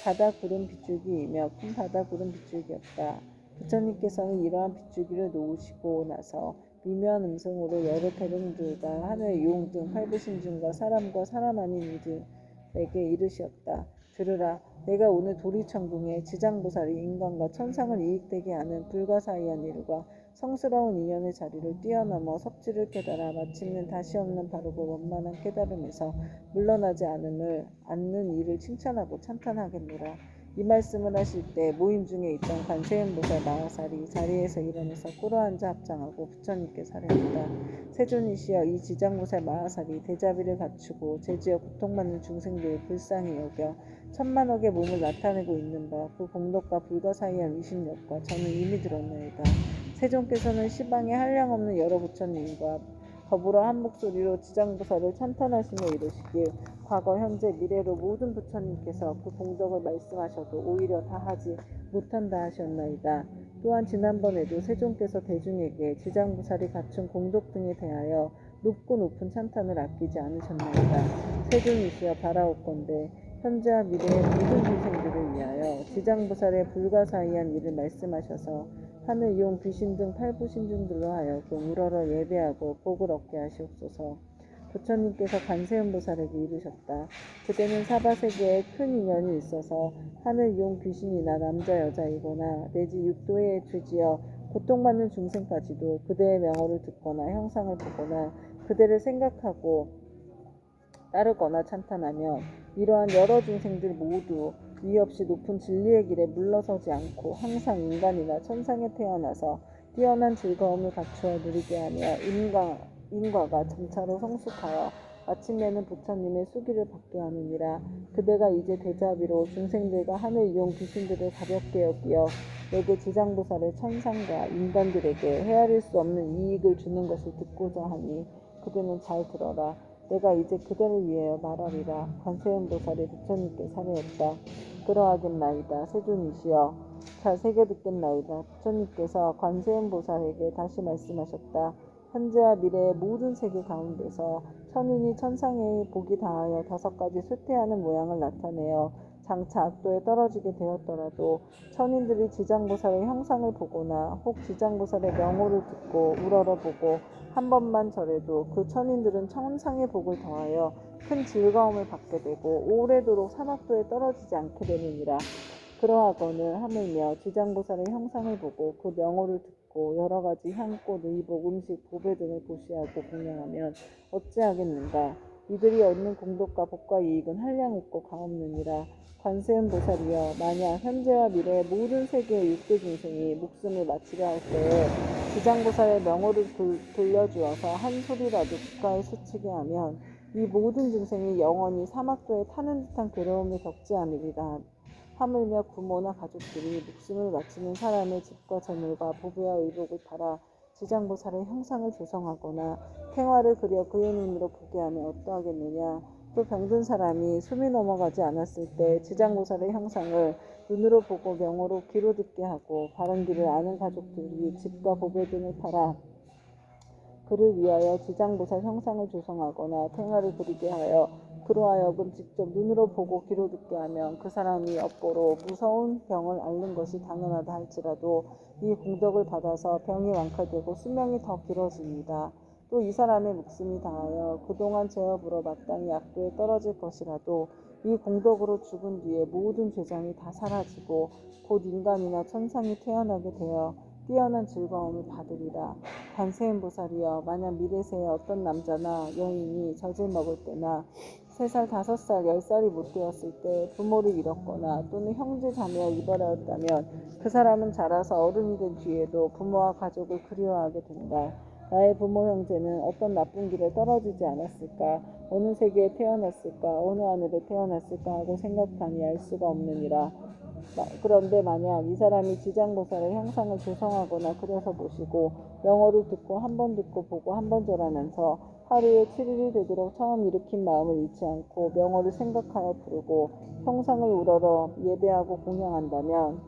바다 구름 빗줄기이며 큰 바다 구름 빗줄기였다. 부처님께서는 이러한 빗줄기를 놓으시고 나서 미묘한 음성으로 여러 대중들과 하늘의 용 등 팔부신중과 사람과 사람 아닌 이들에게 이르시었다. 들으라. 내가 오늘 도리천궁에 지장보살이 인간과 천상을 이익되게 하는 불가사의한 일과 성스러운 인연의 자리를 뛰어넘어 섭지를 깨달아 마침내 다시 없는 바르고 원만한 깨달음에서 물러나지 않는 이를 칭찬하고 찬탄하겠노라. 이 말씀을 하실 때 모임 중에 있던 관세음보살 마하살이 자리에서 일어나서 꿇어앉아 합장하고 부처님께 살해했다. 세존이시여, 이 지장보살 마하살이 대자비를 갖추고 제지어 고통받는 중생들을 불쌍히 여겨 천만억의 몸을 나타내고 있는 바 그 공덕과 불가사의한 위신력과 저는 이미 들었나이다. 세존께서는 시방에 한량없는 여러 부처님과 더불어 한 목소리로 지장보살을 찬탄하시며 이르시길 과거 현재 미래로 모든 부처님께서 그 공덕을 말씀하셔도 오히려 다하지 못한다 하셨나이다. 또한 지난번에도 세존께서 대중에게 지장보살이 갖춘 공덕 등에 대하여 높고 높은 찬탄을 아끼지 않으셨나이다. 세존이시여, 바라옵건대 현재와 미래의 모든 중생들을 위하여 지장보살의 불가사의한 일을 말씀하셔서 하늘 용 귀신 등 팔부신중들로 하여금 우러러 예배하고 복을 얻게 하시옵소서. 부처님께서 관세음보살에게 이르셨다. 그대는 사바세계에 큰 인연이 있어서 하늘 용 귀신이나 남자 여자이거나 내지 육도에 죄지어 고통받는 중생까지도 그대의 명호를 듣거나 형상을 보거나 그대를 생각하고 따르거나 찬탄하며 이러한 여러 중생들 모두 위 없이 높은 진리의 길에 물러서지 않고 항상 인간이나 천상에 태어나서 뛰어난 즐거움을 갖추어 누리게 하며 인과가 점차로 성숙하여 마침내는 부처님의 수기를 받게 하느니라. 그대가 이제 대자비로 중생들과 하늘 용 귀신들을 가볍게 여기어 내게 지장보살의 천상과 인간들에게 헤아릴 수 없는 이익을 주는 것을 듣고자 하니 그대는 잘 들어라. 내가 이제 그대를 위하여 말하리라. 관세음보살이 부처님께 살해했다. 그러하겠나이다. 세존이시여, 잘 새겨 듣겠나이다. 부처님께서 관세음보살에게 다시 말씀하셨다. 현재와 미래의 모든 세계 가운데서 천인이 천상에 복이 다하여 5가지 쇠퇴하는 모양을 나타내어 장차 악도에 떨어지게 되었더라도 천인들이 지장보살의 형상을 보거나 혹 지장보살의 명호를 듣고 우러러보고 한 번만 절해도 그 천인들은 천상의 복을 더하여 큰 즐거움을 받게 되고 오래도록 산악도에 떨어지지 않게 되느니라. 그러하거늘 하물며 지장보살의 형상을 보고 그 명호를 듣고 여러 가지 향꽃, 의복, 음식, 보배 등을 보시하고 공양하면 어찌하겠는가. 이들이 얻는 공덕과 복과 이익은 한량없고 가없느니라. 관세음보살이여, 만약 현재와 미래의 모든 세계의 육대 중생이 목숨을 마치려 할 때에 지장보살의 명호를 들려주어서 한 소리라도 국가에 스치게 하면 이 모든 중생이 영원히 사막도에 타는 듯한 괴로움을 겪지 않으리라. 하물며 부모나 가족들이 목숨을 바치는 사람의 집과 재물과 보배와 의복을 팔아 지장보살의 형상을 조성하거나 탱화를 그려 그의 눈으로 보게 하면 어떠하겠느냐. 또 병든 사람이 숨이 넘어가지 않았을 때 지장보살의 형상을 눈으로 보고 명호로 귀로 듣게 하고 바른 길을 아는 가족들이 집과 보배 등을 팔아 그를 위하여 지장보살 형상을 조성하거나 탱화를 그리게 하여 그로 하여금 직접 눈으로 보고 귀로 듣게 하면 그 사람이 업보로 무서운 병을 앓는 것이 당연하다 할지라도 이 공덕을 받아서 병이 완쾌되고 수명이 더 길어집니다. 또 이 사람의 목숨이 다하여 그동안 죄업으로 마땅히 악도에 떨어질 것이라도 이 공덕으로 죽은 뒤에 모든 죄장이 다 사라지고 곧 인간이나 천상이 태어나게 되어 뛰어난 즐거움을 받으리라. 관세음보살이여, 만약 미래세에 어떤 남자나 여인이 젖을 먹을 때나 3살, 5살, 10살이 못 되었을 때 부모를 잃었거나 또는 형제 자매와 이별하였다면 그 사람은 자라서 어른이 된 뒤에도 부모와 가족을 그리워하게 된다. 나의 부모 형제는 어떤 나쁜 길에 떨어지지 않았을까? 어느 세계에 태어났을까? 어느 하늘에 태어났을까? 하고 생각하니 알 수가 없느니라. 그런데 만약 이 사람이 지장보살의 형상을 조성하거나 그려서 보시고 영어를 듣고 한 번 듣고 보고 한 번 절하면서 하루에 7일이 되도록 처음 일으킨 마음을 잃지 않고 명호를 생각하여 부르고 형상을 우러러 예배하고 공양한다면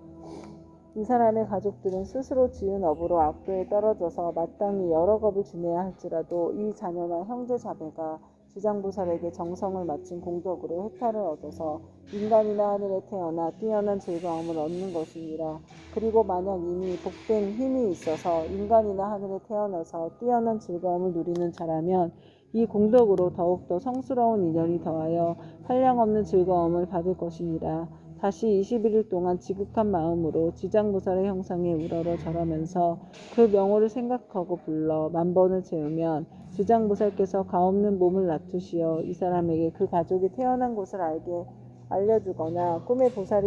이 사람의 가족들은 스스로 지은 업으로 악도에 떨어져서 마땅히 여러 겁을 지내야 할지라도 이 자녀나 형제 자매가 지장보살에게 정성을 바친 공덕으로 혜타를 얻어서 인간이나 하늘에 태어나 뛰어난 즐거움을 얻는 것이니라. 그리고 만약 이미 복된 힘이 있어서 인간이나 하늘에 태어나서 뛰어난 즐거움을 누리는 자라면 이 공덕으로 더욱더 성스러운 인연이 더하여 한량없는 즐거움을 받을 것이니라. 다시 21일 동안 지극한 마음으로 지장보살의 형상에 우러러 절하면서 그 명호를 생각하고 불러 10,000번을 채우면 지장보살께서 가없는 몸을 놔두시어 이 사람에게 그 가족이 태어난 곳을 알려주거나 꿈에 보살이